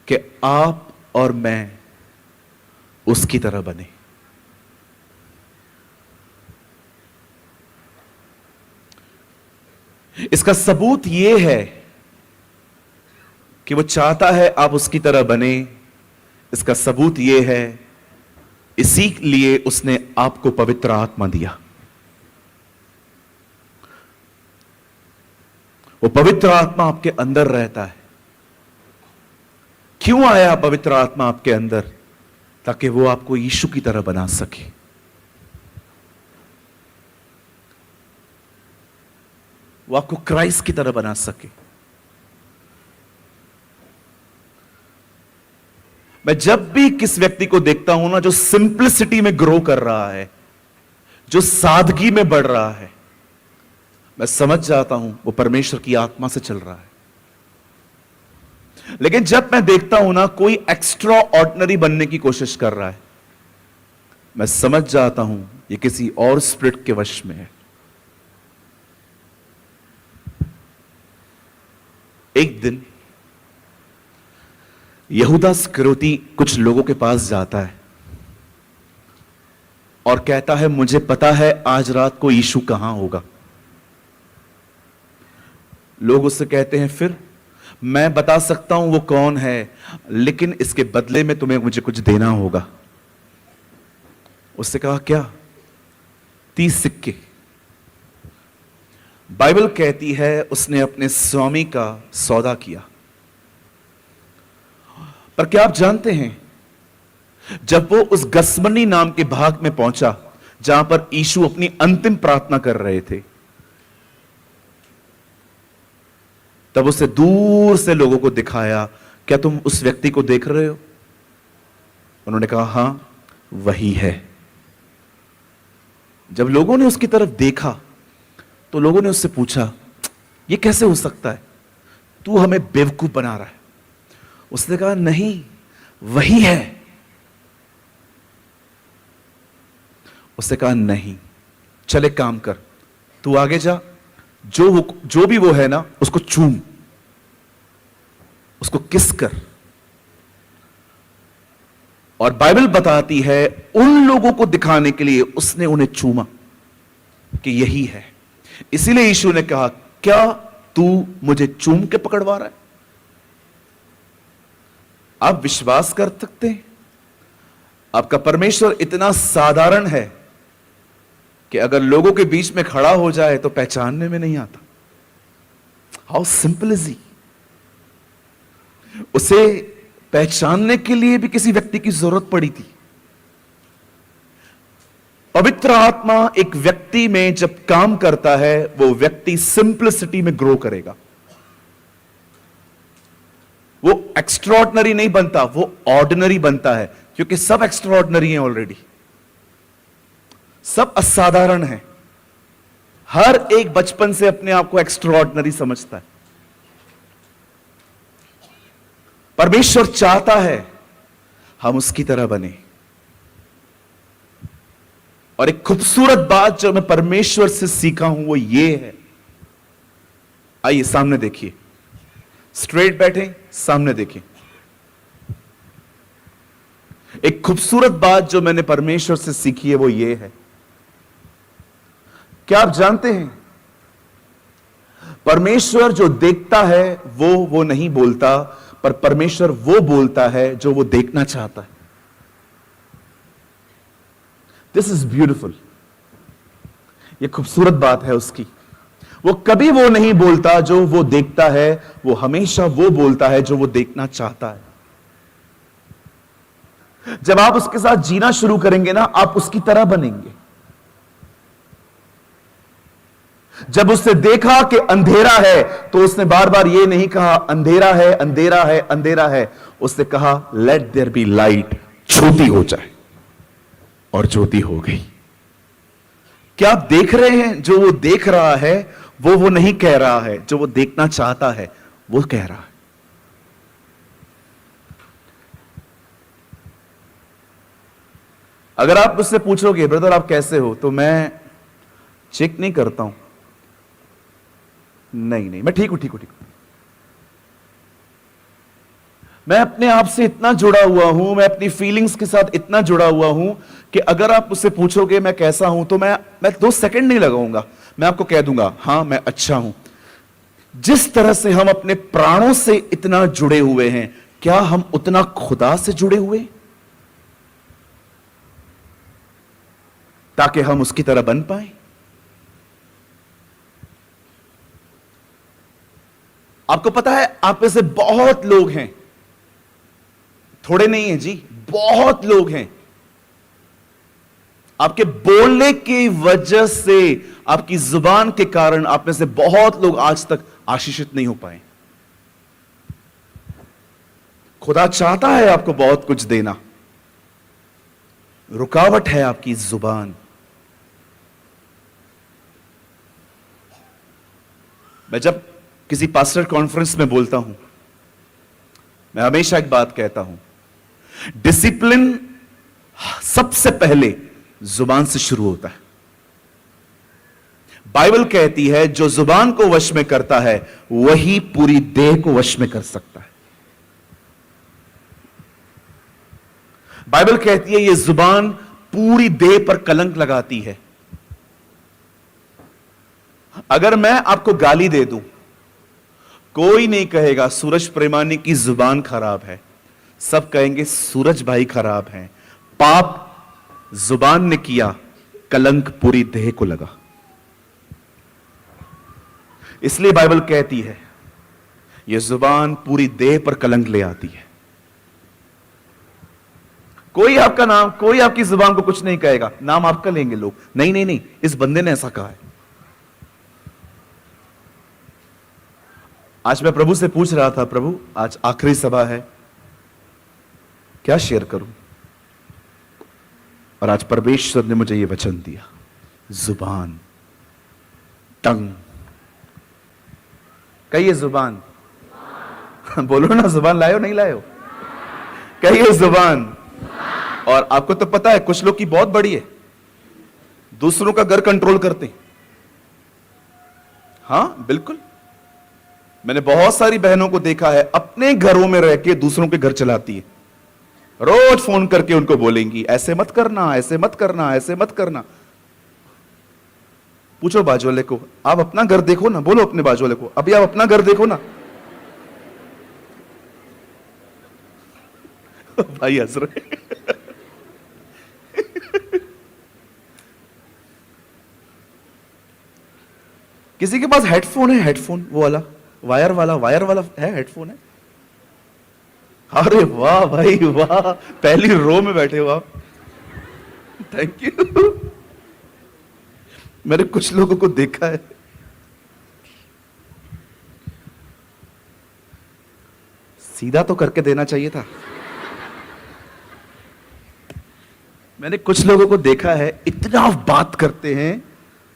कि आप और मैं उसकी तरह बने। इसका सबूत यह है कि वो चाहता है आप उसकी तरह बने। इसका सबूत यह है, इसीलिए उसने आपको पवित्र आत्मा दिया। वो पवित्र आत्मा आपके अंदर रहता है। क्यों आया पवित्र आत्मा आपके अंदर? ताकि वो आपको यीशु की तरह बना सके। वो आपको क्राइस्ट की तरह बना सके। मैं जब भी किस व्यक्ति को देखता हूं ना, जो सिंप्लिसिटी में ग्रो कर रहा है, जो सादगी में बढ़ रहा है, मैं समझ जाता हूं वो परमेश्वर की आत्मा से चल रहा है। लेकिन जब मैं देखता हूं ना कोई एक्स्ट्रा ऑर्डिनरी बनने की कोशिश कर रहा है, मैं समझ जाता हूं ये किसी और स्पिरिट के वश में है। एक दिन यहूदा इस्करियोती कुछ लोगों के पास जाता है और कहता है, मुझे पता है आज रात को यीशु कहां होगा। लोग उससे कहते हैं, फिर? मैं बता सकता हूं वो कौन है, लेकिन इसके बदले में तुम्हें मुझे कुछ देना होगा। उससे कहा, क्या? 30 सिक्के। बाइबल कहती है उसने अपने स्वामी का सौदा किया। पर क्या आप जानते हैं, जब वो उस गसमनी नाम के भाग में पहुंचा जहां पर यीशु अपनी अंतिम प्रार्थना कर रहे थे, तब उसे दूर से लोगों को दिखाया, क्या तुम उस व्यक्ति को देख रहे हो? उन्होंने कहा, हां वही है। जब लोगों ने उसकी तरफ देखा तो लोगों ने उससे पूछा, यह कैसे हो सकता है? तू हमें बेवकूफ बना रहा है। उसने कहा, नहीं वही है। उसने कहा, नहीं, चल एक काम कर, तू आगे जा, जो भी वो है ना उसको चूम, उसको किस कर। और बाइबल बताती है उन लोगों को दिखाने के लिए उसने उन्हें चूमा कि यही है। इसीलिए यीशु ने कहा, क्या तू मुझे चूम के पकड़वा रहा है? आप विश्वास कर सकते हैं आपका परमेश्वर इतना साधारण है कि अगर लोगों के बीच में खड़ा हो जाए तो पहचानने में नहीं आता। How simple is he. उसे पहचानने के लिए भी किसी व्यक्ति की जरूरत पड़ी थी। पवित्र आत्मा एक व्यक्ति में जब काम करता है, वो व्यक्ति सिंप्लिसिटी में ग्रो करेगा। वो एक्स्ट्राऑर्डिनरी नहीं बनता, वो ऑर्डिनरी बनता है, क्योंकि सब एक्स्ट्राऑर्डिनरी हैं ऑलरेडी। सब असाधारण है। हर एक बचपन से अपने आप को एक्स्ट्राऑर्डिनरी समझता है। परमेश्वर चाहता है हम उसकी तरह बने। और एक खूबसूरत बात जो मैं परमेश्वर से सीखा हूं वो ये है, आइए सामने देखिए, स्ट्रेट बैठे, सामने देखिए। एक खूबसूरत बात जो मैंने परमेश्वर से सीखी है वो ये है, क्या आप जानते हैं परमेश्वर जो देखता है वो नहीं बोलता, पर परमेश्वर वो बोलता है जो वो देखना चाहता है। This is beautiful. ये खूबसूरत बात है उसकी। वो कभी वो नहीं बोलता जो वो देखता है, वो हमेशा वो बोलता है जो वो देखना चाहता है। जब आप उसके साथ जीना शुरू करेंगे ना, आप उसकी तरह बनेंगे। जब उसने देखा कि अंधेरा है तो उसने बार बार ये नहीं कहा अंधेरा है अंधेरा है अंधेरा है, उसने कहा लेट देयर बी लाइट, ज्योति हो जाए, और ज्योति हो गई। क्या आप देख रहे हैं? जो वो देख रहा है वो नहीं कह रहा है, जो वो देखना चाहता है वो कह रहा है। अगर आप मुझसे पूछोगे ब्रदर आप कैसे हो, तो मैं चेक नहीं करता हूं, नहीं मैं ठीक हूं। मैं अपने आप से इतना जुड़ा हुआ हूं, मैं अपनी फीलिंग्स के साथ इतना जुड़ा हुआ हूं कि अगर आप मुझसे पूछोगे मैं कैसा हूं तो मैं 2 सेकंड नहीं लगाऊंगा, मैं आपको कह दूंगा हां मैं अच्छा हूं। जिस तरह से हम अपने प्राणों से इतना जुड़े हुए हैं, क्या हम उतना खुदा से जुड़े हुए, ताकि हम उसकी तरह बन पाए? आपको पता है आप में से बहुत लोग हैं, थोड़े नहीं हैं जी, बहुत लोग हैं, आपके बोलने की वजह से, आपकी जुबान के कारण आप में से बहुत लोग आज तक आशीषित नहीं हो पाए। खुदा चाहता है आपको बहुत कुछ देना, रुकावट है आपकी जुबान। मैं जब किसी पास्टर कॉन्फ्रेंस में बोलता हूं, मैं हमेशा एक बात कहता हूं, डिसिप्लिन सबसे पहले जुबान से शुरू होता है। बाइबल कहती है जो जुबान को वश में करता है वही पूरी देह को वश में कर सकता है। बाइबल कहती है ये जुबान पूरी देह पर कलंक लगाती है। अगर मैं आपको गाली दे दूं, कोई नहीं कहेगा सूरज प्रेमानी की जुबान खराब है, सब कहेंगे सूरज भाई खराब है। पाप जुबान ने किया, कलंक पूरी देह को लगा। इसलिए बाइबल कहती है यह जुबान पूरी देह पर कलंक ले आती है। कोई आपका नाम, कोई आपकी जुबान को कुछ नहीं कहेगा, नाम आपका लेंगे लोग, नहीं नहीं नहीं इस बंदे ने ऐसा कहा है। आज मैं प्रभु से पूछ रहा था, प्रभु आज आखिरी सभा है, क्या शेयर करूं? और आज परमेश्वर ने मुझे यह वचन दिया, जुबान, टंग। कहिए जुबान। बोलो ना, जुबान लाए हो नहीं लाए हो? कहिए जुबान। और आपको तो पता है कुछ लोग की बहुत बड़ी है, दूसरों का घर कंट्रोल करते हैं। हां बिल्कुल, मैंने बहुत सारी बहनों को देखा है अपने घरों में रह के दूसरों के घर चलाती है। रोज फोन करके उनको बोलेंगी ऐसे मत करना, ऐसे मत करना, ऐसे मत करना। पूछो बाजू वाले को, आप अपना घर देखो ना। बोलो अपने बाजू वाले को, अभी आप अपना घर देखो ना। भाई हंस रहे। किसी के पास हेडफोन है, हेडफोन वो वाला वायर वाला है, हेडफोन है। अरे वाह भाई वाह, पहली रो में बैठे हो आप, थैंक यू। मैंने कुछ लोगों को देखा है, सीधा तो करके देना चाहिए था। मैंने कुछ लोगों को देखा है इतना बात करते हैं,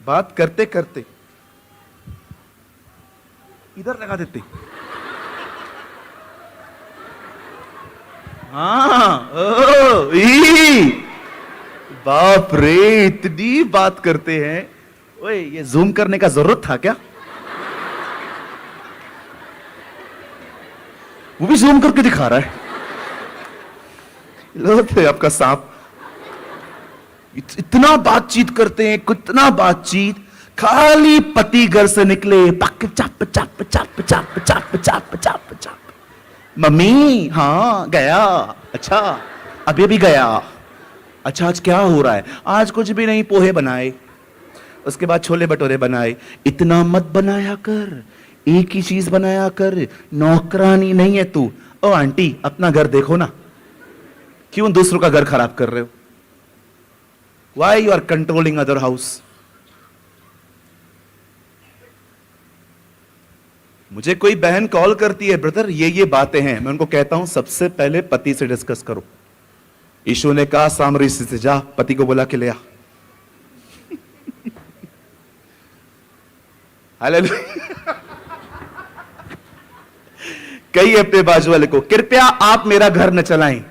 बात करते करते इधर लगा देते। हाँ बाप रे, इतनी बात करते हैं। ओए ये जूम करने का जरूरत था क्या? वो भी जूम करके दिखा रहा है। लो थे आपका सांप। इतना बातचीत करते हैं, कितना बातचीत। खाली पति घर से निकले, पक चप चप चप चप चप चप चप चप। मम्मी हाँ गया, अच्छा अभी भी गया, अच्छा आज क्या हो रहा है? आज कुछ भी नहीं, पोहे बनाए, उसके बाद छोले भटूरे बनाए। इतना मत बनाया कर, एक ही चीज बनाया कर, नौकरानी नहीं है तू। ओ आंटी अपना घर देखो ना, क्यों दूसरों का घर खराब कर रहे हो? Why you are controlling other house? मुझे कोई बहन कॉल करती है, ब्रदर ये बातें हैं, मैं उनको कहता हूं सबसे पहले पति से डिस्कस करो। यीशु ने कहा सामरी से जा, पति को बुला के ले आ। हालेलुया। कहिए अपने बाजू वाले को, कृपया आप मेरा घर न चलाएं।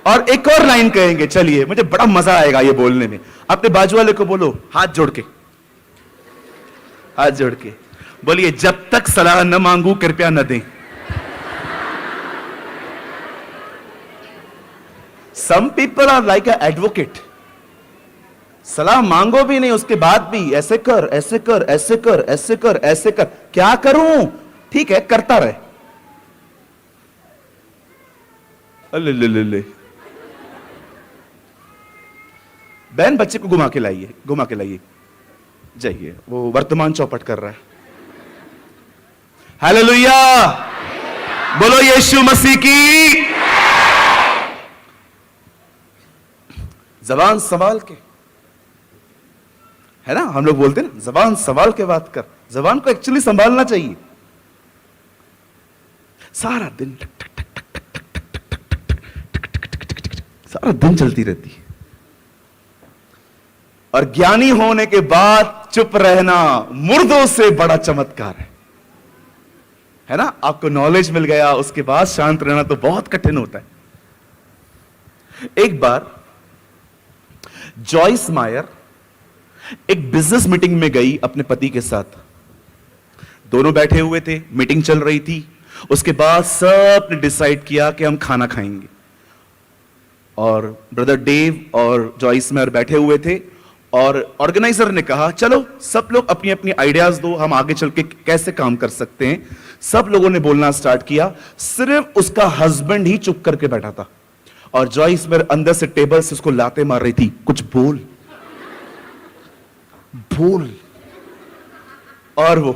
और एक और लाइन कहेंगे, चलिए मुझे बड़ा मजा आएगा ये बोलने में। अपने बाजू वाले को बोलो, हाथ जोड़ के, हाथ जोड़ के बोलिए, जब तक सलाह न मांगू कृपया न दें। Some people are like a advocate, सलाह मांगो भी नहीं, उसके बाद भी ऐसे कर, ऐसे कर, ऐसे कर, ऐसे कर, ऐसे कर। क्या करूं? ठीक है, करता रहे। ले ले ले ले। बहन बच्चे को घुमा के लाइए, घुमा के लाइए, जाइए, वो वर्तमान चौपट कर रहा है। हालेलुया, बोलो यीशु मसीह की। जबान संभाल के, है ना, हम लोग बोलते हैं ना, जबान संभाल के बात कर। जबान को एक्चुअली संभालना चाहिए। सारा दिन टक टक टक टक टक टक टक टक टक टक, सारा दिन चलती रहती है। और ज्ञानी होने के बाद चुप रहना मुर्दों से बड़ा चमत्कार है ना। आपको नॉलेज मिल गया, उसके बाद शांत रहना तो बहुत कठिन होता है। एक बार जॉयस मायर एक बिजनेस मीटिंग में गई अपने पति के साथ। दोनों बैठे हुए थे, मीटिंग चल रही थी। उसके बाद सब ने डिसाइड किया कि हम खाना खाएंगे, और ब्रदर डेव और जॉयस मायर बैठे हुए थे। और ऑर्गेनाइजर ने कहा चलो सब लोग अपनी अपनी आइडियाज दो, हम आगे चल के कैसे काम कर सकते हैं। सब लोगों ने बोलना स्टार्ट किया, सिर्फ उसका हस्बैंड ही चुप करके बैठा था। और जॉयस मेरे अंदर से टेबल से उसको लाते मार रही थी, कुछ बोल बोल। और वो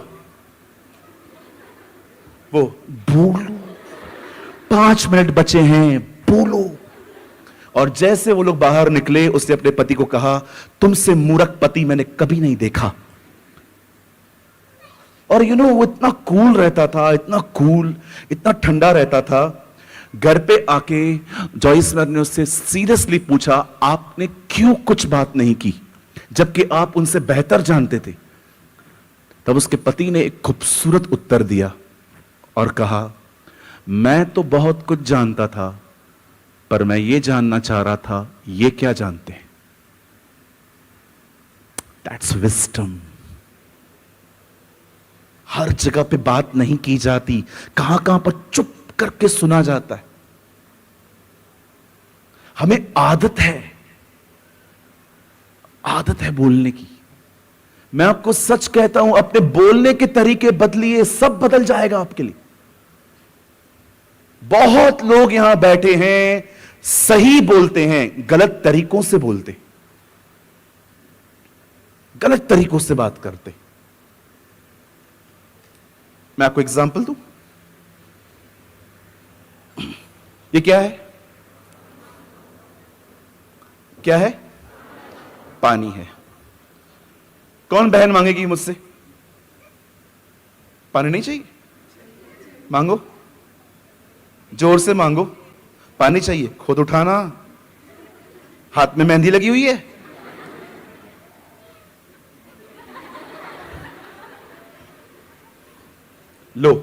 बोलो, 5 मिनट बचे हैं, बोलो। और जैसे वो लोग बाहर निकले, उसने अपने पति को कहा तुमसे मूर्ख पति मैंने कभी नहीं देखा। और वो इतना कूल रहता था, इतना कूल, इतना ठंडा रहता था। घर पे आके जॉयस मैयर ने उससे सीरियसली पूछा आपने क्यों कुछ बात नहीं की, जबकि आप उनसे बेहतर जानते थे। तब उसके पति ने एक खूबसूरत उत्तर दिया और कहा मैं तो बहुत कुछ जानता था, पर मैं ये जानना चाह रहा था ये क्या जानते हैं। That's wisdom. हर जगह पे बात नहीं की जाती, कहां कहां पर चुप करके सुना जाता है। हमें आदत है बोलने की। मैं आपको सच कहता हूं, अपने बोलने के तरीके बदलिए, सब बदल जाएगा आपके लिए। बहुत लोग यहां बैठे हैं, सही बोलते हैं, गलत तरीकों से बोलते, गलत तरीकों से बात करते। मैं आपको एग्जांपल दूं। ये क्या है? क्या है? पानी है। कौन बहन मांगेगी मुझसे? पानी नहीं चाहिए? मांगो, जोर से मांगो। पानी चाहिए, खुद उठाना। हाथ में मेहंदी लगी हुई है, लो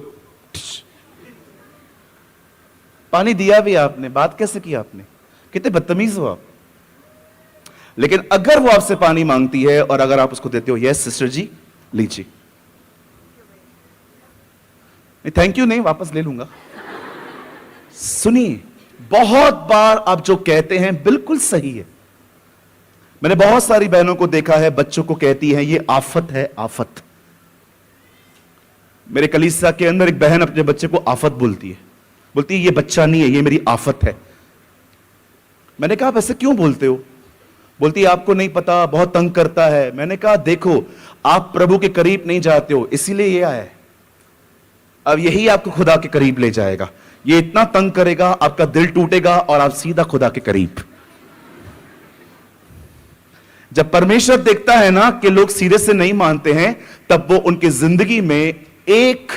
पानी दिया भी आपने। बात कैसे की आपने? कितने बदतमीज हो आप। लेकिन अगर वो आपसे पानी मांगती है और अगर आप उसको देते हो, यस सिस्टर जी लीजिए, थैंक यू नहीं, वापस ले लूंगा। सुनिए, बहुत बार आप जो कहते हैं बिल्कुल सही है। मैंने बहुत सारी बहनों को देखा है, बच्चों को कहती हैं ये आफत है, आफत। मेरे कलीसिया के अंदर एक बहन अपने बच्चे को आफत बोलती है, बोलती है ये बच्चा नहीं है, ये मेरी आफत है। मैंने कहा आप ऐसे क्यों बोलते हो? बोलती है आपको नहीं पता, बहुत तंग करता है। मैंने कहा देखो, आप प्रभु के करीब नहीं जाते हो, इसीलिए ये आया है। अब यही आपको खुदा के करीब ले जाएगा। ये इतना तंग करेगा, आपका दिल टूटेगा और आप सीधा खुदा के करीब। जब परमेश्वर देखता है ना कि लोग सीधे से नहीं मानते हैं, तब वो उनकी जिंदगी में एक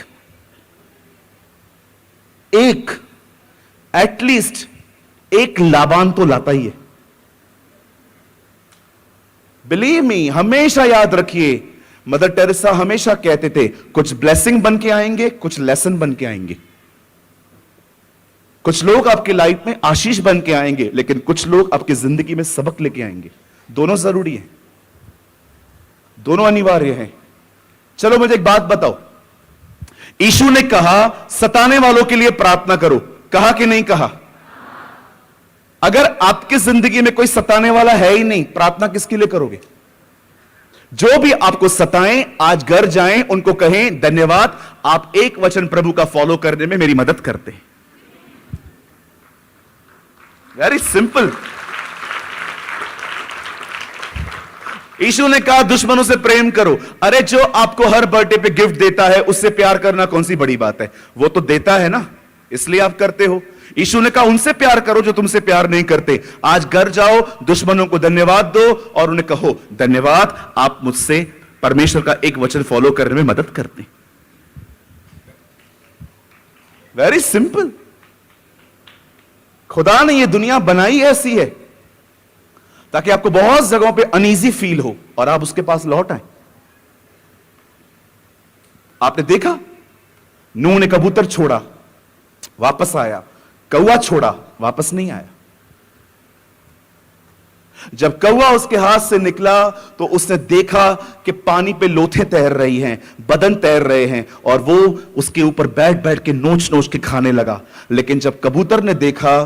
एटलीस्ट एक लाबान तो लाता ही है। बिलीव मी, हमेशा याद रखिए, मदर टेरेसा हमेशा कहते थे कुछ ब्लेसिंग बन के आएंगे, कुछ लेसन बन के आएंगे। कुछ लोग आपकी लाइफ में आशीष बन के आएंगे, लेकिन कुछ लोग आपकी जिंदगी में सबक लेके आएंगे। दोनों जरूरी है, दोनों अनिवार्य है। चलो मुझे एक बात बताओ, यीशु ने कहा सताने वालों के लिए प्रार्थना करो, कहा कि नहीं कहा? अगर आपकी जिंदगी में कोई सताने वाला है ही नहीं, प्रार्थना किसके लिए करोगे? जो भी आपको सताएं, आज घर जाएं, उनको कहें धन्यवाद, आप एक वचन प्रभु का फॉलो करने में मेरी मदद करते हैं। Very simple. यीशु ने कहा दुश्मनों से प्रेम करो। अरे जो आपको हर बर्थडे पे गिफ्ट देता है उससे प्यार करना कौन सी बड़ी बात है? वो तो देता है ना, इसलिए आप करते हो। यीशु ने कहा उनसे प्यार करो जो तुमसे प्यार नहीं करते। आज घर जाओ, दुश्मनों को धन्यवाद दो और उन्हें कहो धन्यवाद, आप मुझसे परमेश्वर का एक वचन फॉलो करने में मदद करते। Very simple. खुदा ने यह दुनिया बनाई ऐसी है ताकि आपको बहुत जगहों पे अनईजी फील हो और आप उसके पास लौट आए। आपने देखा, नूह ने कबूतर छोड़ा, वापस आया, कौवा छोड़ा, वापस नहीं आया। जब कौवा उसके हाथ से निकला तो उसने देखा कि पानी पे लोथे तैर रही हैं, बदन तैर रहे हैं, और वो उसके ऊपर बैठ बैठ के नोच नोच के खाने लगा। लेकिन जब कबूतर ने देखा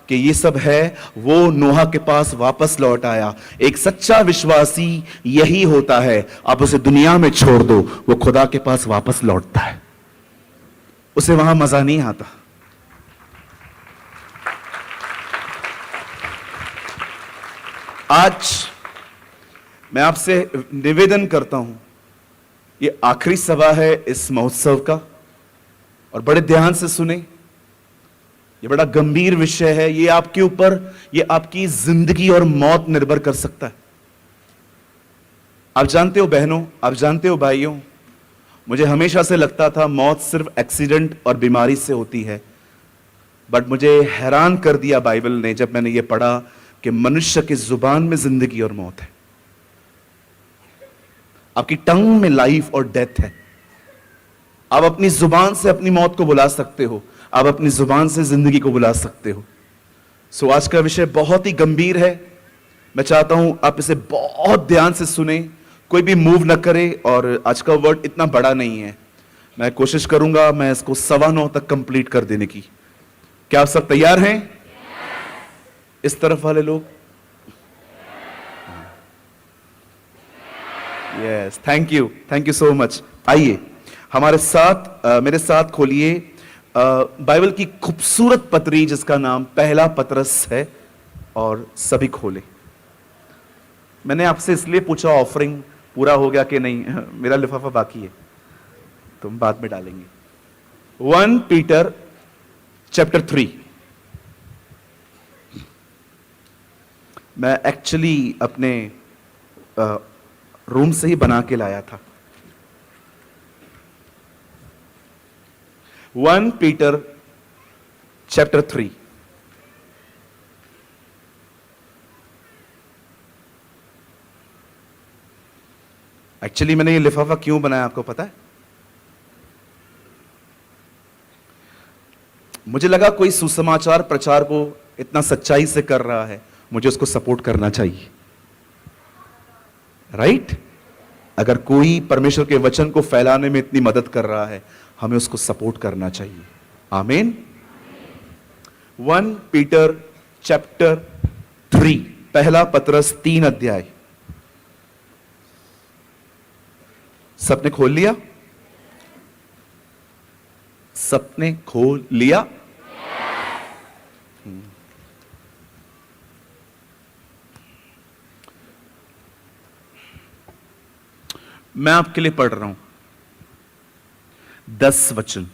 कि ये सब है, वो नोहा के पास वापस लौट आया। एक सच्चा विश्वासी यही होता है। आप उसे दुनिया में छोड़ दो, वो खुदा के पास वापस लौटता है। उसे वहां मजा नहीं आता। आज मैं आपसे निवेदन करता हूं, ये आखिरी सभा है इस महोत्सव का, और बड़े ध्यान से सुने। ये बड़ा गंभीर विषय है। ये आपके ऊपर, ये आपकी जिंदगी और मौत निर्भर कर सकता है। आप जानते हो बहनों, आप जानते हो भाइयों, मुझे हमेशा से लगता था मौत सिर्फ एक्सीडेंट और बीमारी से होती है, बट मुझे हैरान कर दिया बाइबल ने जब मैंने ये पढ़ा कि मनुष्य की जुबान में जिंदगी और मौत है। आपकी टंग में लाइफ और डेथ है। आप अपनी जुबान से अपनी मौत को बुला सकते हो, आप अपनी जुबान से जिंदगी को बुला सकते हो। सो आज का विषय बहुत ही गंभीर है। मैं चाहता हूं आप इसे बहुत ध्यान से सुने, कोई भी मूव न करे। और आज का वर्ड इतना बड़ा नहीं है, मैं कोशिश करूंगा मैं इसको 9:15 तक कंप्लीट कर देने की। क्या आप सब तैयार हैं? इस तरफ वाले लोग, yes, thank you so much. आइए हमारे साथ, मेरे साथ खोलिए बाइबल की खूबसूरत पत्री जिसका नाम पहला पतरस है, और सभी खोले। मैंने आपसे इसलिए पूछा ऑफरिंग पूरा हो गया कि नहीं, मेरा लिफाफा बाकी है, तुम बाद में डालेंगे। 1 पीटर चैप्टर 3। मैं एक्चुअली अपने रूम से ही बना के लाया था। 1 पीटर चैप्टर 3। एक्चुअली मैंने ये लिफाफा क्यों बनाया आपको पता है? मुझे लगा कोई सुसमाचार प्रचार को इतना सच्चाई से कर रहा है, मुझे उसको सपोर्ट करना चाहिए, राइट? अगर कोई परमेश्वर के वचन को फैलाने में इतनी मदद कर रहा है, हमें उसको सपोर्ट करना चाहिए। आमीन। 1 पीटर चैप्टर 3, पहला पतरस 3 अध्याय। सबने खोल लिया? सबने खोल लिया? मैं आपके लिए पढ़ रहा हूं 10 वचन।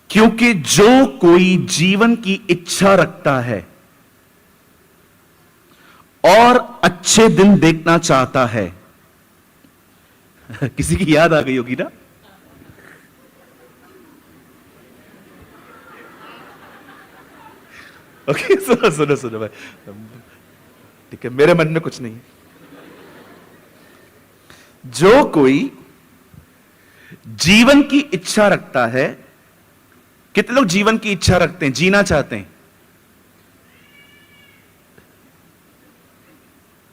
क्योंकि जो कोई जीवन की इच्छा रखता है और अच्छे दिन देखना चाहता है, किसी की याद आ गई होगी ना? ओके, सुनो सुनो सुनो भाई, ठीक है, मेरे मन में कुछ नहीं है। जो कोई जीवन की इच्छा रखता है, कितने लोग जीवन की इच्छा रखते हैं, जीना चाहते हैं?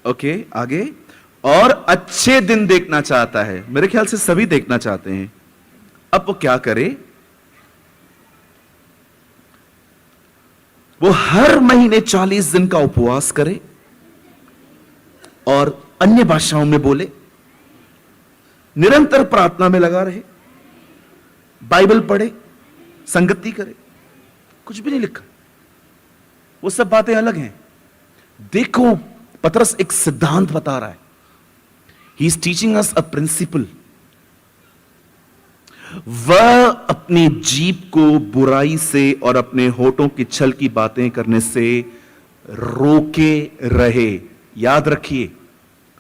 ओके, आगे। और अच्छे दिन देखना चाहता है, मेरे ख्याल से सभी देखना चाहते हैं। अब वो क्या करे? वो हर महीने 40 दिन का उपवास करे और अन्य भाषाओं में बोले, निरंतर प्रार्थना में लगा रहे, बाइबल पढ़े, संगति करे। कुछ भी नहीं लिखा, वो सब बातें अलग हैं। देखो, पतरस एक सिद्धांत बता रहा है। He is teaching us a principle. वह अपनी जीभ को बुराई से और अपने होठों की छल की बातें करने से रोके रहे। याद रखिए,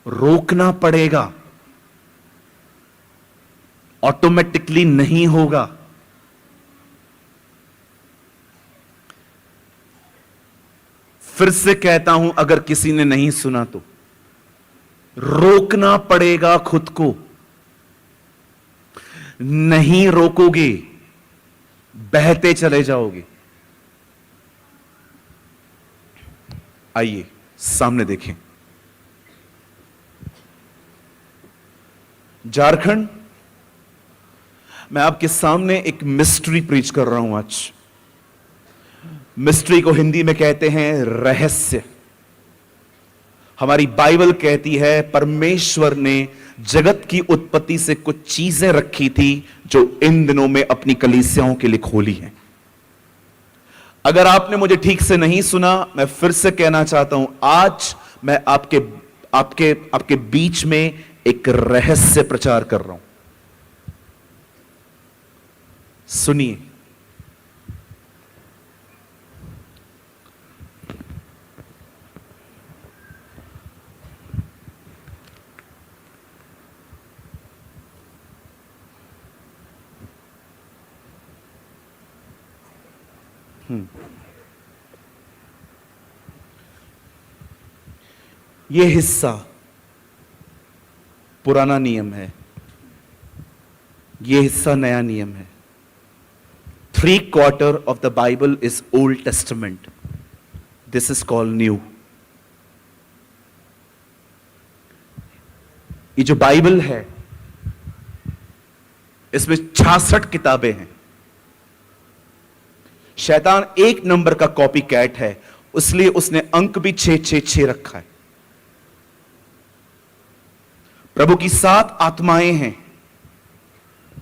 रोकना पड़ेगा, ऑटोमेटिकली नहीं होगा। फिर से कहता हूं, अगर किसी ने नहीं सुना तो रोकना पड़ेगा खुद को। नहीं रोकोगे, बहते चले जाओगे। आइए सामने देखें। झारखंड, मैं आपके सामने एक मिस्ट्री प्रीच कर रहा हूं आज। मिस्ट्री को हिंदी में कहते हैं रहस्य। हमारी बाइबल कहती है परमेश्वर ने जगत की उत्पत्ति से कुछ चीजें रखी थी जो इन दिनों में अपनी कलीसियाओं के लिए खोली हैं। अगर आपने मुझे ठीक से नहीं सुना, मैं फिर से कहना चाहता हूं, आज मैं आपके बीच में एक रहस्य प्रचार कर रहा हूं। सुनिए। यह हिस्सा पुराना नियम है, यह हिस्सा नया नियम है। 3/4 of the Bible is Old Testament. This is called New. ये जो बाइबल है, इसमें 66 किताबें हैं। शैतान 1 नंबर का कॉपी कैट है, इसलिए उसने अंक भी 666 रखा है। प्रभु की 7 आत्माएं हैं,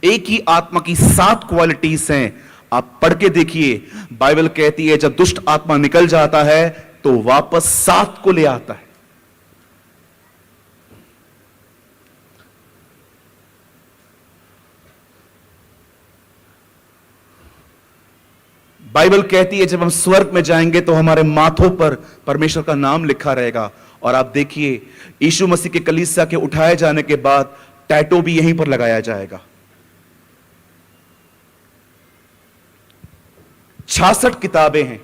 एक ही आत्मा की 7 क्वालिटीज हैं। आप पढ़ के देखिए, बाइबल कहती है जब दुष्ट आत्मा निकल जाता है तो वापस 7 को ले आता है। बाइबल कहती है जब हम स्वर्ग में जाएंगे तो हमारे माथों पर परमेश्वर का नाम लिखा रहेगा। और आप देखिए, यीशु मसीह के कलीसिया के उठाए जाने के बाद टैटू भी यहीं पर लगाया जाएगा। 66 किताबें हैं।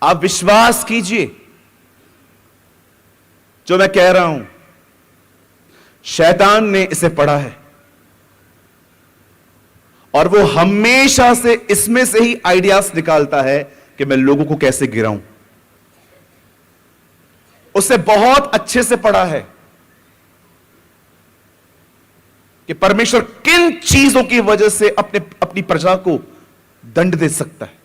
आप विश्वास कीजिए जो मैं कह रहा हूं, शैतान ने इसे पढ़ा है और वो हमेशा से इसमें से ही आइडियाज निकालता है कि मैं लोगों को कैसे गिराऊं। उसे बहुत अच्छे से पढ़ा है कि परमेश्वर किन चीजों की वजह से अपनी प्रजा को दंड दे सकता है।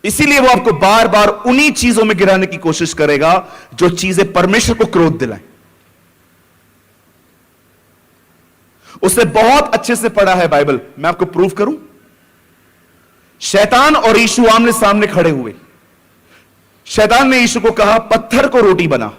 इसीलिए वो आपको बार बार उन्हीं चीजों में गिराने की कोशिश करेगा जो चीजें परमेश्वर को क्रोध दिलाएं। उसने बहुत अच्छे से पढ़ा है बाइबल। मैं आपको प्रूफ करूं। शैतान और यीशु आमने सामने खड़े हुए। शैतान ने यीशु को कहा पत्थर को रोटी बना।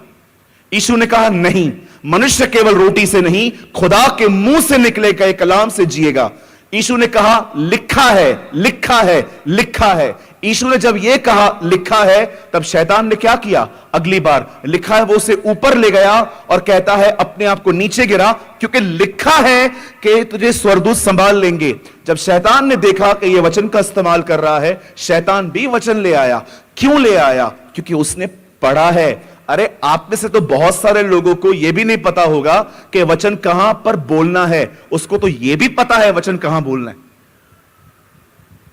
यीशु ने कहा नहीं, मनुष्य केवल रोटी से नहीं, खुदा के मुंह से निकले गए कलाम से जिएगा। यीशु ने कहा लिखा है, लिखा है, लिखा है। यीशु ने जब यह कहा लिखा है, तब शैतान ने क्या किया? अगली बार लिखा है वो उसे ऊपर ले गया और कहता है अपने आप को नीचे गिरा, क्योंकि लिखा है कि तुझे स्वर्गदूत संभाल लेंगे। जब शैतान ने देखा कि यह वचन का इस्तेमाल कर रहा है, शैतान भी वचन ले आया। क्यों ले आया? क्योंकि उसने पढ़ा है। अरे आप में से तो बहुत सारे लोगों को यह भी नहीं पता होगा कि वचन कहां पर बोलना है। उसको तो यह भी पता है वचन कहां बोलना है।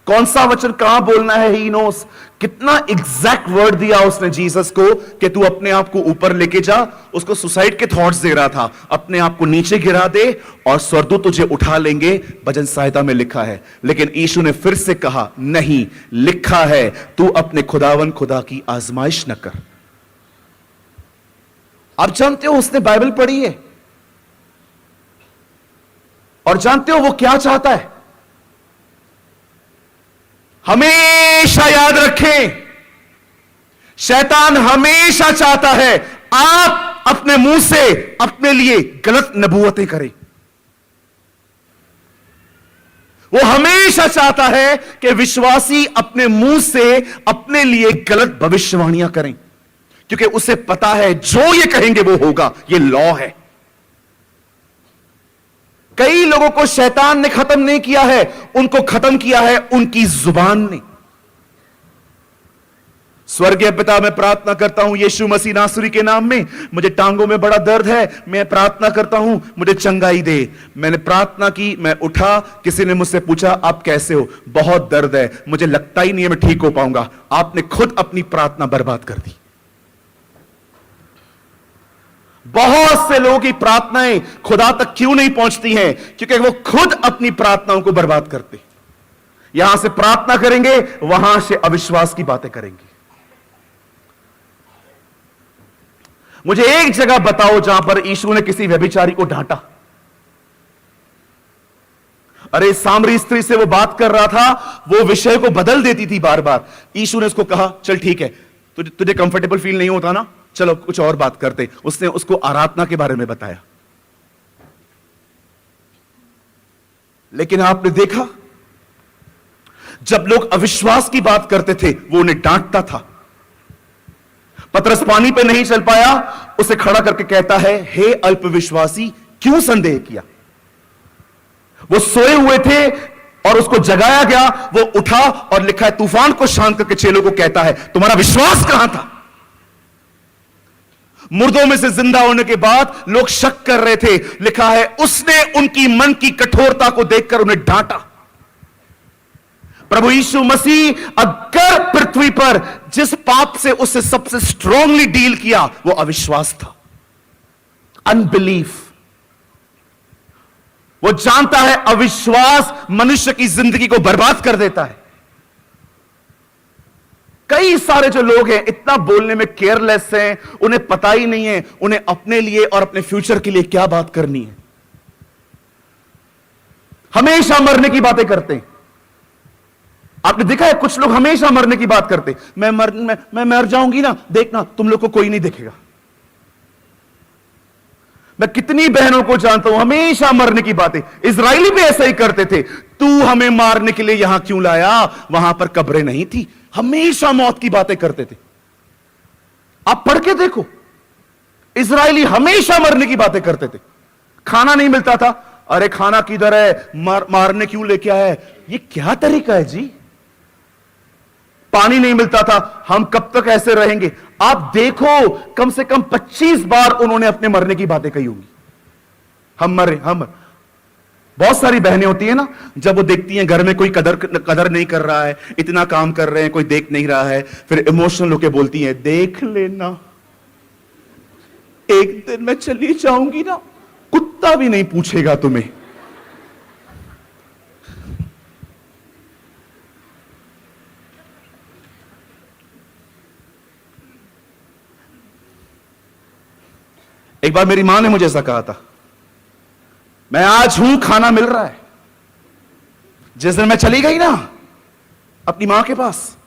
कौन सा वचन कहां बोलना है, ही नोस। कितना एग्जैक्ट वर्ड दिया उसने जीसस को कि तू अपने आप को ऊपर लेके जा। उसको सुसाइड के थॉट्स दे रहा था, अपने आप को नीचे गिरा दे और स्वर्गदूत तुझे उठा लेंगे, भजन संहिता में लिखा है। लेकिन यीशु ने फिर से कहा, नहीं, लिखा है तू अपने खुदावन खुदा की आजमाइश न कर। आप जानते हो उसने बाइबल पढ़ी है और जानते हो वो क्या चाहता है। हमेशा याद रखें, शैतान हमेशा चाहता है आप अपने मुंह से अपने लिए गलत नबूवतें करें। वो हमेशा चाहता है कि विश्वासी अपने मुंह से अपने लिए गलत भविष्यवाणियां करें, क्योंकि उसे पता है जो ये कहेंगे वो होगा। ये लॉ है। कई लोगों को शैतान ने खत्म नहीं किया है, उनको खत्म किया है उनकी जुबान ने। स्वर्गीय पिता, मैं प्रार्थना करता हूं यीशु मसीह नासरी के नाम में, मुझे टांगों में बड़ा दर्द है, मैं प्रार्थना करता हूं मुझे चंगाई दे। मैंने प्रार्थना की, मैं उठा, किसी ने मुझसे पूछा आप कैसे हो, बहुत दर्द है, मुझे लगता ही नहीं है मैं ठीक हो पाऊंगा। आपने खुद अपनी प्रार्थना बर्बाद कर दी। बहुत से लोगों की प्रार्थनाएं खुदा तक क्यों नहीं पहुंचती हैं? क्योंकि वो खुद अपनी प्रार्थनाओं को बर्बाद करते। यहां से प्रार्थना करेंगे, वहां से अविश्वास की बातें करेंगे। मुझे एक जगह बताओ जहां पर यीशु ने किसी व्यभिचारी को डांटा। अरे सामरी स्त्री से वो बात कर रहा था, वो विषय को बदल देती थी बार बार। यीशु ने उसको कहा, चल ठीक है, तुझे कंफर्टेबल फील नहीं होता ना, चलो कुछ और बात करते। उसने उसको आराधना के बारे में बताया। लेकिन आपने देखा, जब लोग अविश्वास की बात करते थे वो उन्हें डांटता था। पतरस पानी पे नहीं चल पाया, उसे खड़ा करके कहता है, हे अल्पविश्वासी, क्यों संदेह किया। वो सोए हुए थे और उसको जगाया गया, वो उठा और लिखा है तूफान को शांत करके चेलों को कहता है, तुम्हारा विश्वास कहां था। मुर्दों में से जिंदा होने के बाद लोग शक कर रहे थे, लिखा है उसने उनकी मन की कठोरता को देखकर उन्हें डांटा। प्रभु यीशु मसीह अगर पृथ्वी पर जिस पाप से उससे सबसे स्ट्रांगली डील किया वो अविश्वास था, अनबिलीफ। वो जानता है अविश्वास मनुष्य की जिंदगी को बर्बाद कर देता है। कई सारे जो लोग हैं इतना बोलने में केयरलेस हैं, उन्हें पता ही नहीं है उन्हें अपने लिए और अपने फ्यूचर के लिए क्या बात करनी है। हमेशा मरने की बातें करते हैं। आपने देखा है कुछ लोग हमेशा मरने की बात करते, मैं मर जाऊंगी ना, देखना तुम लोग को कोई नहीं देखेगा। मैं कितनी बहनों को जानता हूं हमेशा मरने की बातें। इजरायली भी ऐसा ही करते थे, तू हमें मारने के लिए यहां क्यों लाया, वहां पर कब्रें नहीं थी। हमेशा मौत की बातें करते थे। आप पढ़ के देखो, इजरायली हमेशा मरने की बातें करते थे। खाना नहीं मिलता था, अरे खाना किधर है, मारने क्यों लेके आया है। ये क्या तरीका है जी। पानी नहीं मिलता था, हम कब तक ऐसे रहेंगे। आप देखो कम से कम 25 बार उन्होंने अपने मरने की बातें कही होंगी। हम मरे, हम। बहुत सारी बहनें होती है ना, जब वो देखती हैं घर में कोई कदर नहीं कर रहा है, इतना काम कर रहे हैं, कोई देख नहीं रहा है, फिर इमोशनल होकर बोलती हैं, देख लेना एक दिन मैं चली जाऊंगी ना, कुत्ता भी नहीं पूछेगा तुम्हें। एक बार मेरी मां ने मुझे ऐसा कहा था, मैं आज हूं, खाना मिल रहा है। जिस दिन मैं चली गई ना अपनी मां के पास,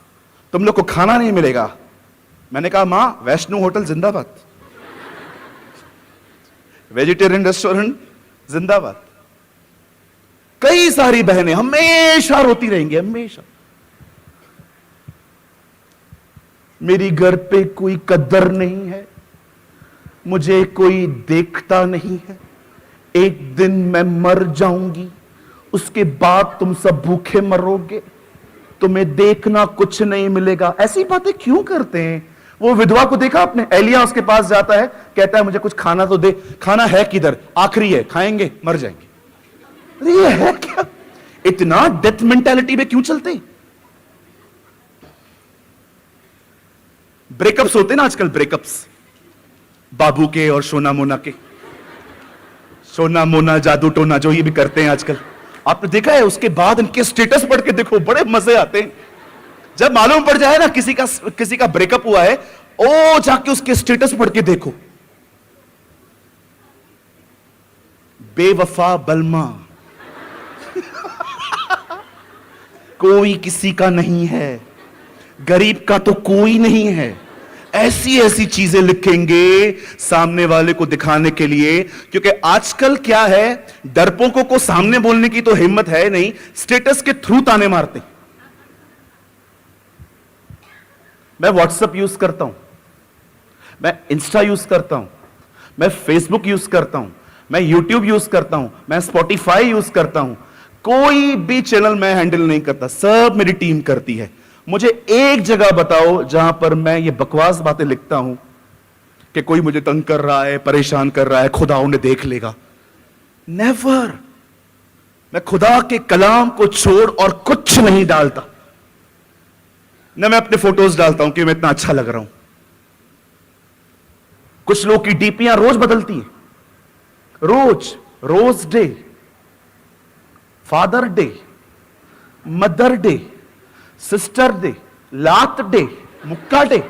तुम लोग को खाना नहीं मिलेगा। मैंने कहा मां, वैष्णो होटल जिंदाबाद, वेजिटेरियन रेस्टोरेंट जिंदाबाद। कई सारी बहनें हमेशा रोती रहेंगी, हमेशा। मेरी घर पे कोई कदर नहीं है, मुझे कोई देखता नहीं है, एक दिन मैं मर जाऊंगी, उसके बाद तुम सब भूखे मरोगे, तुम्हें देखना कुछ नहीं मिलेगा। ऐसी बातें क्यों करते हैं। वो विधवा को देखा आपने, एलिया उसके पास जाता है, कहता है मुझे कुछ खाना तो दे। खाना है किधर, आखिरी है, खाएंगे मर जाएंगे। अरे ये है क्या। इतना डेथ मेंटालिटी में क्यों चलते हैं। ब्रेकअप्स होते हैं ना आजकल, ब्रेकअप्स बाबू के और सोना मोना के, सोना मोना जादू टोना जो ये भी करते हैं आजकल, आपने देखा है? उसके बाद इनके स्टेटस पढ़ के देखो, बड़े मजे आते हैं। जब मालूम पड़ जाए ना किसी का ब्रेकअप हुआ है, ओ जाके उसके स्टेटस पढ़ के देखो, बेवफा बलमा कोई किसी का नहीं है, गरीब का तो कोई नहीं है, ऐसी ऐसी चीजें लिखेंगे सामने वाले को दिखाने के लिए। क्योंकि आजकल क्या है, डरपोकों को सामने बोलने की तो हिम्मत है नहीं, स्टेटस के थ्रू ताने मारते। मैं व्हाट्सएप यूज करता हूं, मैं इंस्टा यूज करता हूं, मैं फेसबुक यूज करता हूं, मैं यूट्यूब यूज करता हूं, मैं स्पॉटिफाई यूज करता हूं। कोई भी चैनल मैं हैंडल नहीं करता, सब मेरी टीम करती है। मुझे एक जगह बताओ जहां पर मैं ये बकवास बातें लिखता हूं कि कोई मुझे तंग कर रहा है, परेशान कर रहा है, खुदा उन्हें देख लेगा। नेवर। मैं खुदा के कलाम को छोड़ और कुछ नहीं डालता। न मैं अपने फोटोज डालता हूं कि मैं इतना अच्छा लग रहा हूं। कुछ लोग की डीपियां रोज बदलती हैं, rose day, father day, mother day, sister day, लात डे, मुक्का डे।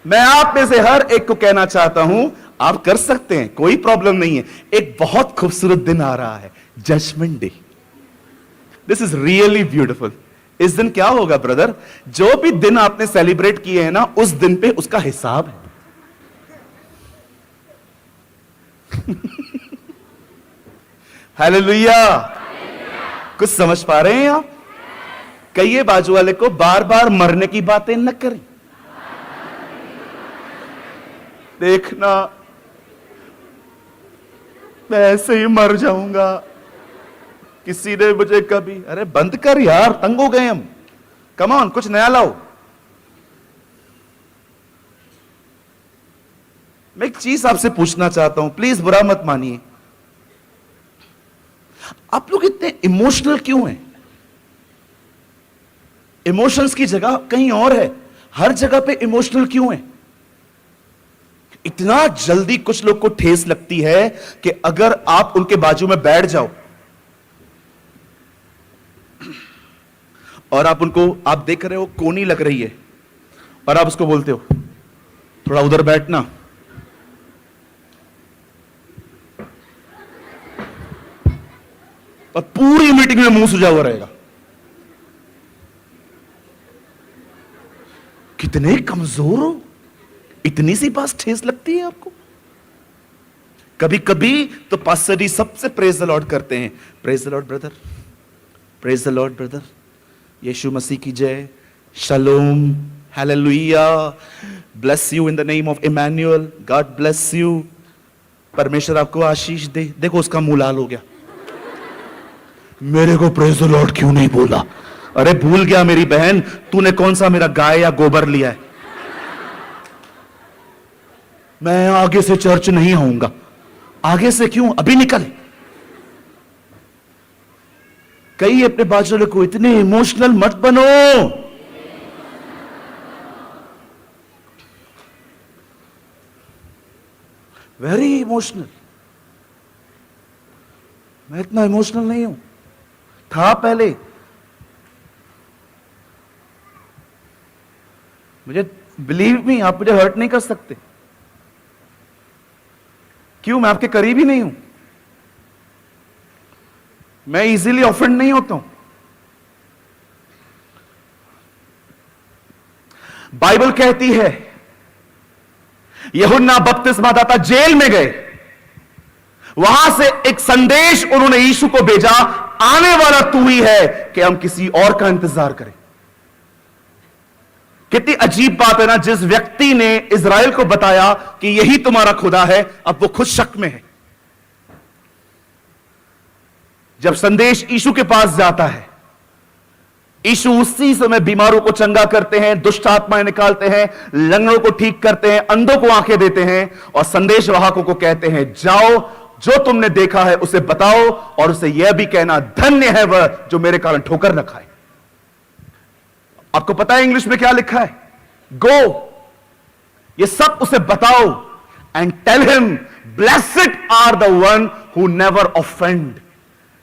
मैं आप में से हर एक को कहना चाहता हूं, आप कर सकते हैं, कोई प्रॉब्लम नहीं है। एक बहुत खूबसूरत दिन आ रहा है, judgement day. This is really beautiful. इस दिन क्या होगा ब्रदर? जो भी दिन आपने सेलिब्रेट किए हैं ना, उस दिन पे उसका हिसाब है। हालेलुया। कुछ समझ पा रहे हैं आप? कहिए बाजू वाले को, बार बार मरने की बातें न करें। देखना मैं ऐसे ही मर जाऊंगा, किसी ने मुझे कभी। अरे बंद कर यार, तंग हो गए हम। कम ऑन, कुछ नया लाओ। मैं एक चीज आपसे पूछना चाहता हूं, प्लीज बुरा मत मानिए। आप लोग इतने इमोशनल क्यों हैं? इमोशंस की जगह कहीं और है। हर जगह पे इमोशनल क्यों है? इतना जल्दी कुछ लोग को ठेस लगती है कि अगर आप उनके बाजू में बैठ जाओ और आप देख रहे हो कोनी लग रही है और आप उसको बोलते हो थोड़ा उधर बैठना, और पूरी मीटिंग में मुंह सुझा हुआ रहेगा। कितने कमजोर हो, इतनी सी बात ठेस लगती है आपको। कभी कभी तो पास्टर जी सबसे प्रेज द लॉर्ड करते हैं। Praise the lord brother, praise the lord brother, Yeshu Masih की जय, shalom, hallelujah, bless you in the name of Emmanuel, God bless you, परमेश्वर आपको आशीष दे। देखो उसका मुंह लाल हो गया। मेरे को प्रेज द लॉर्ड क्यों नहीं बोला? अरे भूल गया मेरी बहन, तूने कौन सा मेरा गाय या गोबर लिया है? मैं आगे से चर्च नहीं आऊंगा। आगे से क्यों? अभी निकल। कई अपने बाजू को, इतने इमोशनल मत बनो। Very emotional. मैं इतना इमोशनल नहीं हूं, था पहले। मुझे बिलीव मी, आप मुझे हर्ट नहीं कर सकते। क्यों? मैं आपके करीब ही नहीं हूं। मैं इजीली ऑफेंड नहीं होता हूं। बाइबल कहती है यूहन्ना बपतिस्मा दाता जेल में गए, वहां से एक संदेश उन्होंने यीशु को भेजा, आने वाला तू ही है कि हम किसी और का इंतजार करें। कितनी अजीब बात है ना, जिस व्यक्ति ने इज़राइल को बताया कि यही तुम्हारा खुदा है, अब वो खुद शक में है। जब संदेश यीशु के पास जाता है, यीशु उसी समय बीमारों को चंगा करते हैं, दुष्ट आत्माएं निकालते हैं, लंगड़ों को ठीक करते हैं, अंधों को आंखें देते हैं, और संदेशवाहकों को कहते हैं जाओ, जो तुमने देखा है उसे बताओ, और उसे यह भी कहना धन्य है वह जो मेरे कारण ठोकर न खाए। आपको पता है इंग्लिश में क्या लिखा है? गो, ये सब उसे बताओ, and tell him blessed are the one who never offend.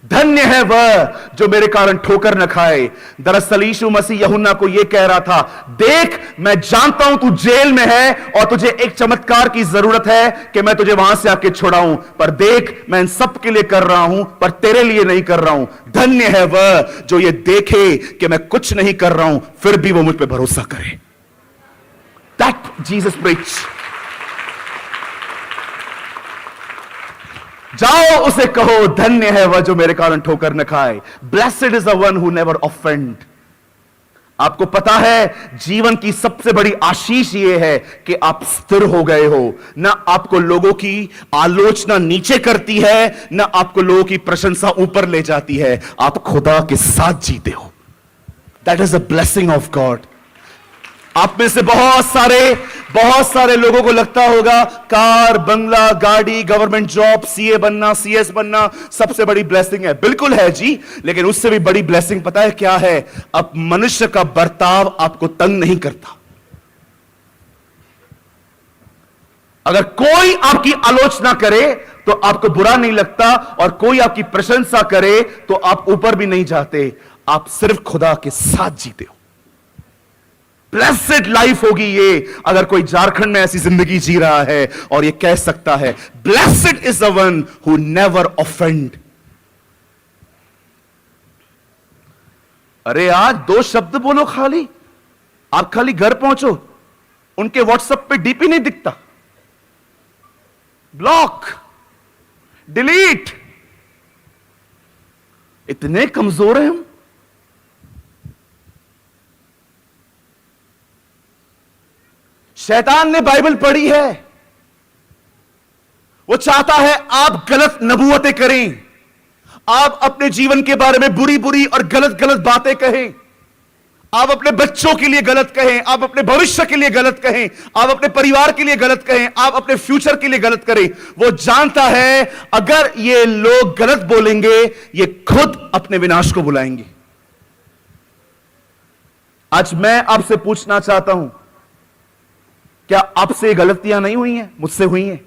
धन्य है वह जो मेरे कारण ठोकर न खाए। दरअसल यीशु मसीह यूहन्ना को यह कह रहा था, देख मैं जानता हूं तू जेल में है और तुझे एक चमत्कार की जरूरत है कि मैं तुझे वहां से आके छुड़ाऊं, पर देख मैं इन सब के लिए कर रहा हूं, पर तेरे लिए नहीं कर रहा हूं। धन्य है वह जो ये देखे कि मैं कुछ नहीं कर रहा हूं, फिर भी वो मुझ पर भरोसा करे। That Jesus preach. जाओ उसे कहो, धन्य है वह जो मेरे कारण ठोकर न खाए। Blessed is the one who never offend. आपको पता है जीवन की सबसे बड़ी आशीष यह है कि आप स्थिर हो गए हो। ना आपको लोगों की आलोचना नीचे करती है, ना आपको लोगों की प्रशंसा ऊपर ले जाती है। आप खुदा के साथ जीते हो। That is a blessing of God. आप में से बहुत सारे लोगों को लगता होगा कार, बंगला, गाड़ी, गवर्नमेंट जॉब, सीए बनना, सीएस बनना सबसे बड़ी ब्लेसिंग है। बिल्कुल है जी, लेकिन उससे भी बड़ी ब्लेसिंग पता है क्या है? अब मनुष्य का बर्ताव आपको तंग नहीं करता। अगर कोई आपकी आलोचना करे तो आपको बुरा नहीं लगता, और कोई आपकी प्रशंसा करे तो आप ऊपर भी नहीं जाते। आप सिर्फ खुदा के साथ जीते हो। ब्लेस्ड लाइफ होगी ये अगर कोई झारखंड में ऐसी जिंदगी जी रहा है और ये कह सकता है, blessed is the one who never offend. अरे आज 2 शब्द बोलो खाली, आप खाली घर पहुंचो, उनके व्हाट्सएप पे डीपी नहीं दिखता, ब्लॉक, डिलीट। इतने कमजोर हैं हम। शैतान ने बाइबल पढ़ी है, वो चाहता है आप गलत नबूवतें करें, आप अपने जीवन के बारे में बुरी बुरी और गलत गलत बातें कहें, आप अपने बच्चों के लिए गलत कहें, आप अपने भविष्य के लिए गलत कहें, आप अपने परिवार के लिए गलत कहें, आप अपने फ्यूचर के लिए गलत करें। वो जानता है अगर ये लोग गलत बोलेंगे ये खुद अपने विनाश को बुलाएंगे। आज मैं आपसे पूछना चाहता हूं, क्या आपसे गलतियां नहीं हुई हैं? मुझसे हुई हैं।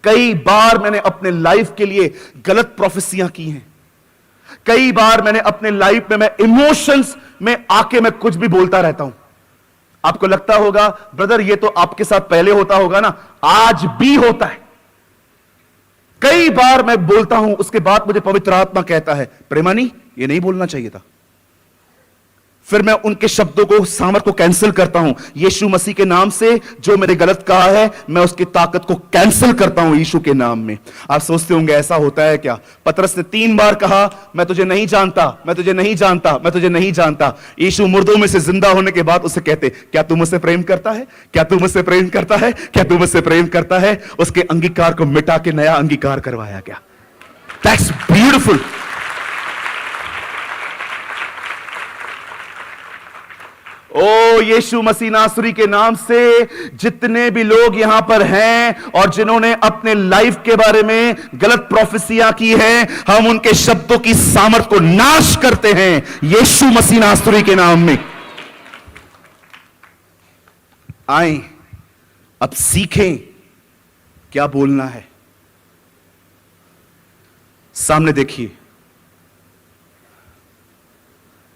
कई बार मैंने अपने लाइफ के लिए गलत प्रोफेसियां की हैं। कई बार मैंने अपने लाइफ में मैं इमोशंस में आके मैं कुछ भी बोलता रहता हूं। आपको लगता होगा ब्रदर ये तो आपके साथ पहले होता होगा ना, आज भी होता है। कई बार मैं बोलता हूं, उसके बाद मुझे पवित्र आत्मा कहता है प्रेमानी ये नहीं बोलना चाहिए था। फिर मैं उनके शब्दों को, सामर्थ को कैंसिल करता हूं। यीशु मसीह के नाम से जो मैंने गलत कहा है मैं उसकी ताकत को कैंसिल करता हूं यीशु के नाम में। आप सोचते होंगे ऐसा होता है क्या? पतरस ने 3 बार कहा मैं तुझे नहीं जानता, मैं तुझे नहीं जानता, मैं तुझे नहीं जानता। यीशु मुर्दों में से जिंदा होने के बाद उसे कहते क्या तू मुझसे प्रेम करता है? क्या तू मुझसे प्रेम करता है? क्या तू मुझसे प्रेम करता है? उसके अंगीकार को मिटा के नया अंगीकार करवाया गया। That's beautiful. ओ यीशु मसीह नासरी के नाम से जितने भी लोग यहां पर हैं और जिन्होंने अपने लाइफ के बारे में गलत प्रोफेसियां की हैं, हम उनके शब्दों की सामर्थ को नाश करते हैं यीशु मसीह नासरी के नाम में। आए अब सीखें क्या बोलना है। सामने देखिए,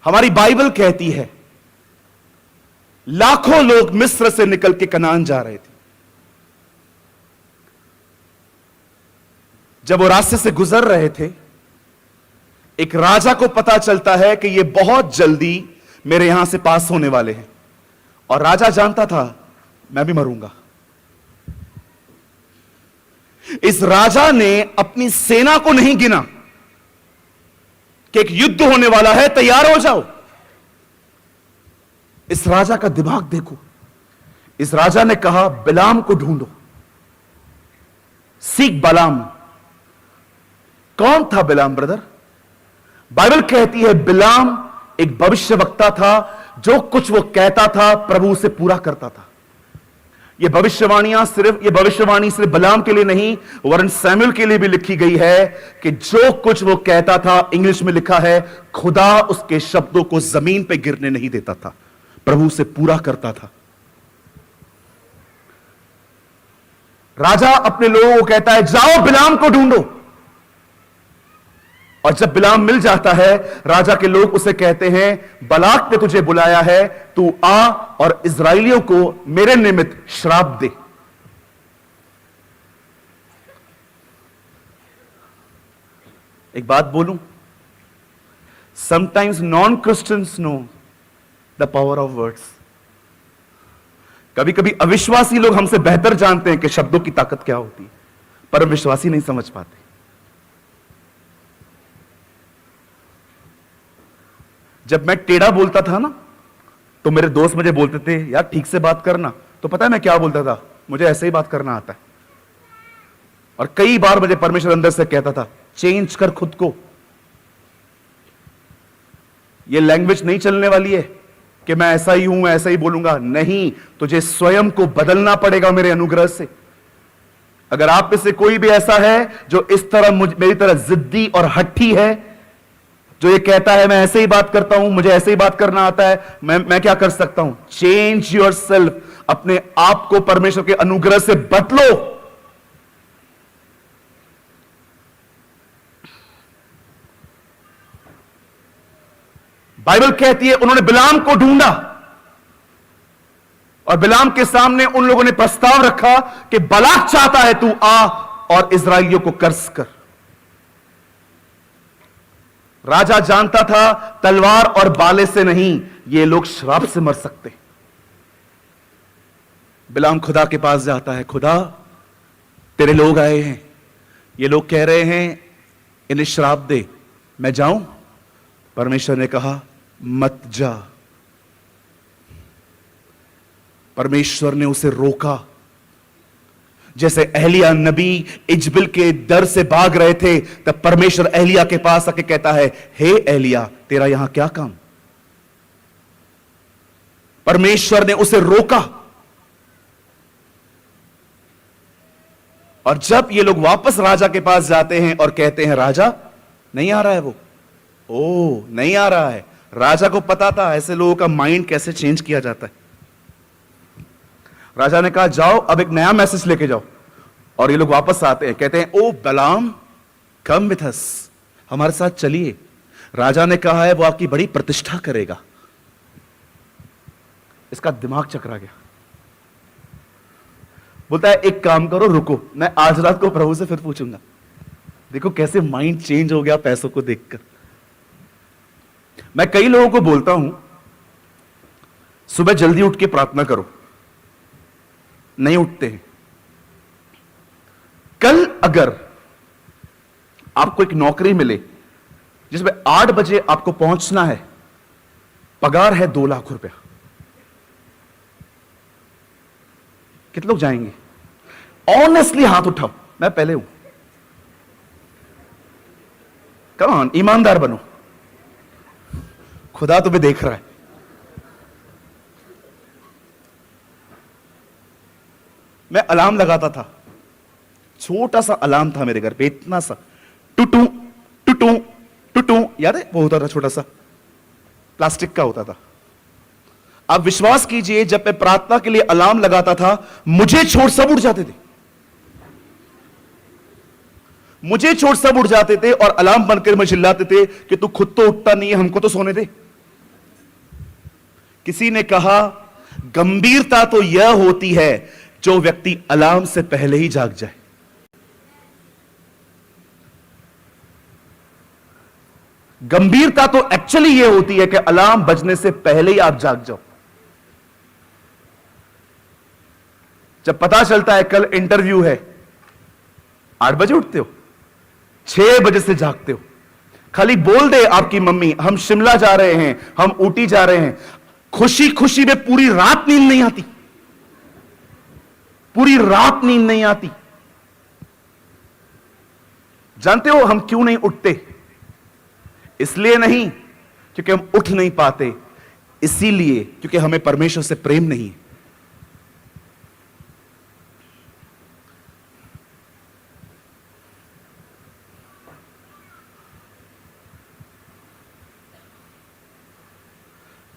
हमारी बाइबल कहती है लाखों लोग मिस्र से निकल के कनान जा रहे थे। जब वो रास्ते से गुजर रहे थे, एक राजा को पता चलता है कि ये बहुत जल्दी मेरे यहां से पास होने वाले हैं, और राजा जानता था मैं भी मरूंगा। इस राजा ने अपनी सेना को नहीं गिना कि एक युद्ध होने वाला है, तैयार हो जाओ। इस राजा का दिमाग देखो। इस राजा ने कहा बिलाम को ढूंढो, सीख बलाम। कौन था बिलाम ब्रदर? बाइबल कहती है बिलाम एक भविष्यवक्ता था, जो कुछ वो कहता था प्रभु उसे पूरा करता था। ये भविष्यवाणी सिर्फ बिलाम के लिए नहीं, वरन सैमुएल के लिए भी लिखी गई है कि जो कुछ वो कहता था, इंग्लिश में लिखा है खुदा उसके शब्दों को जमीन पे गिरने नहीं देता था। प्रभु से पूरा करता था। राजा अपने लोगों को कहता है, जाओ बिलाम को ढूंढो। और जब बिलाम मिल जाता है, राजा के लोग उसे कहते हैं, बलाक ने तुझे बुलाया है, तू आ और इस्राएलियों को मेरे निमित्त श्राप दे। एक बात बोलूं, sometimes non Christians know the power of words. कभी कभी अविश्वासी लोग हमसे बेहतर जानते हैं कि शब्दों की ताकत क्या होती है, पर विश्वासी नहीं समझ पाते। जब मैं टेढ़ा बोलता था ना, तो मेरे दोस्त मुझे बोलते थे, यार ठीक से बात करना। तो पता है मैं क्या बोलता था? मुझे ऐसे ही बात करना आता है। और कई बार मुझे परमेश्वर अंदर से कहता था, चेंज कर खुद को। ये लैंग्वेज नहीं चलने वाली है कि मैं ऐसा ही हूं, मैं ऐसा ही बोलूंगा। नहीं, तुझे स्वयं को बदलना पड़ेगा मेरे अनुग्रह से। अगर आप में से कोई भी ऐसा है जो इस तरह मेरी तरह जिद्दी और हट्टी है, जो ये कहता है मैं ऐसे ही बात करता हूं, मुझे ऐसे ही बात करना आता है, मैं क्या कर सकता हूं? Change your self. अपने आप को परमेश्वर के अनुग्रह से बदलो। बाइबल कहती है उन्होंने बिलाम को ढूंढा और बिलाम के सामने उन लोगों ने प्रस्ताव रखा कि बलाक चाहता है तू आ और इस्राएलियों को कर्ज कर। राजा जानता था तलवार और बाले से नहीं, ये लोग श्राप से मर सकते। बिलाम खुदा के पास जाता है, खुदा तेरे लोग आए हैं, ये लोग कह रहे हैं इन्हें श्राप दे, मैं जाऊं? परमेश्वर ने कहा मत जा। परमेश्वर ने उसे रोका। जैसे एलिया नबी इजबिल के डर से भाग रहे थे, तब परमेश्वर एलिया के पास आके कहता है, हे एलिया तेरा यहां क्या काम? परमेश्वर ने उसे रोका। और जब ये लोग वापस राजा के पास जाते हैं और कहते हैं, राजा नहीं आ रहा है वो, ओ नहीं आ रहा है। राजा को पता था ऐसे लोगों का माइंड कैसे चेंज किया जाता है। राजा ने कहा जाओ अब एक नया मैसेज लेके जाओ। और ये लोग वापस आते हैं, कहते हैं, ओ बलाम कम विथ अस, हमारे साथ चलिए। राजा ने कहा है वो आपकी बड़ी प्रतिष्ठा करेगा। इसका दिमाग चकरा गया। बोलता है एक काम करो, रुको, मैं आज रात को प्रभु से फिर पूछूंगा। देखो कैसे माइंड चेंज हो गया पैसों को देखकर। मैं कई लोगों को बोलता हूं सुबह जल्दी उठ के प्रार्थना करो, नहीं उठते हैं। कल अगर आपको एक नौकरी मिले जिसमें 8 बजे आपको पहुंचना है, पगार है 2 लाख रुपया, कितने लोग जाएंगे? ऑनेस्टली हाथ उठाओ, मैं पहले हूं। कम ऑन, ईमानदार बनो, खुदा तुम्हें देख रहा है। मैं अलार्म लगाता था, छोटा सा अलार्म था मेरे घर पे, इतना सा, टुटू टुटू टुटू, याद है वो होता था, छोटा सा प्लास्टिक का होता था। आप विश्वास कीजिए, जब मैं प्रार्थना के लिए अलार्म लगाता था, मुझे छोड़ सब उठ जाते थे। मुझे छोड़ सब उठ जाते थे और अलार्म बंद कर मैं चिल्लाते थे कि तू खुद तो उठता नहीं है, हमको तो सोने दे। किसी ने कहा गंभीरता तो यह होती है जो व्यक्ति अलार्म से पहले ही जाग जाए। गंभीरता तो एक्चुअली यह होती है कि अलार्म बजने से पहले ही आप जाग जाओ। जब पता चलता है कल इंटरव्यू है, 8 बजे उठते हो, 6 बजे से जागते हो। खाली बोल दे आपकी मम्मी हम शिमला जा रहे हैं, हम ऊटी जा रहे हैं, खुशी खुशी में पूरी रात नींद नहीं आती, पूरी रात नींद नहीं आती। जानते हो हम क्यों नहीं उठते? इसलिए नहीं क्योंकि हम उठ नहीं पाते, इसीलिए क्योंकि हमें परमेश्वर से प्रेम नहीं है।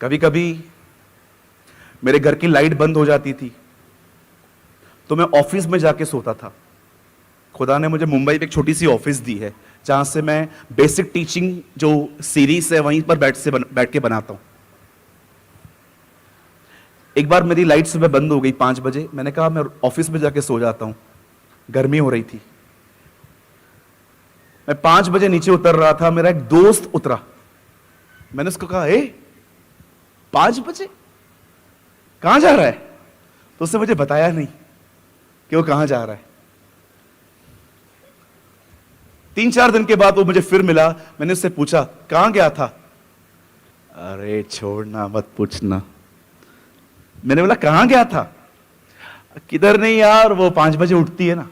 कभी कभी मेरे घर की लाइट बंद हो जाती थी तो मैं ऑफिस में जाके सोता था। खुदा ने मुझे मुंबई में एक छोटी सी ऑफिस दी है जहां से मैं बेसिक टीचिंग जो सीरीज है वहीं पर बैठ के बनाता हूं। एक बार मेरी लाइट सुबह बंद हो गई 5 बजे। मैंने कहा मैं ऑफिस में जाके सो जाता हूं, गर्मी हो रही थी। मैं 5 बजे नीचे उतर रहा था, मेरा एक दोस्त उतरा। मैंने उसको कहा, 5 बजे कहां जा रहा है? तो उसने मुझे बताया नहीं कि वो कहां जा रहा है। 3-4 दिन के बाद वो मुझे फिर मिला। मैंने उससे पूछा, कहां गया था? अरे छोड़ना, मत पूछना। मैंने बोला, कहां गया था? किधर नहीं यार, वो 5 बजे उठती है ना।